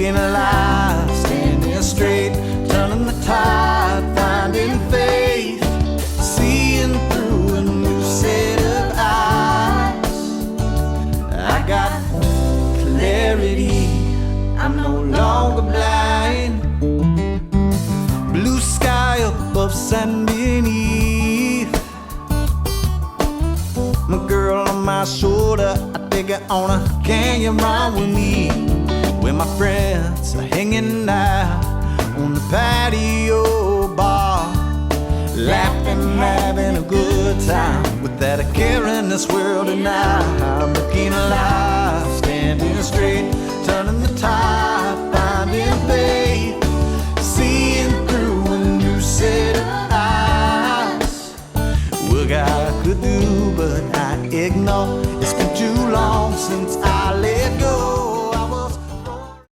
looking alive, standing straight, turning the tide, finding faith, seeing through a new set of eyes. I got clarity, I'm no longer blind. Blue sky above, sand beneath. My girl on my shoulder, I take her on a canyon ride with me. Where my friends are hanging out on the patio bar, laughing, having a good time, without a care in this world. And now I'm looking alive, standing straight, turning the tide.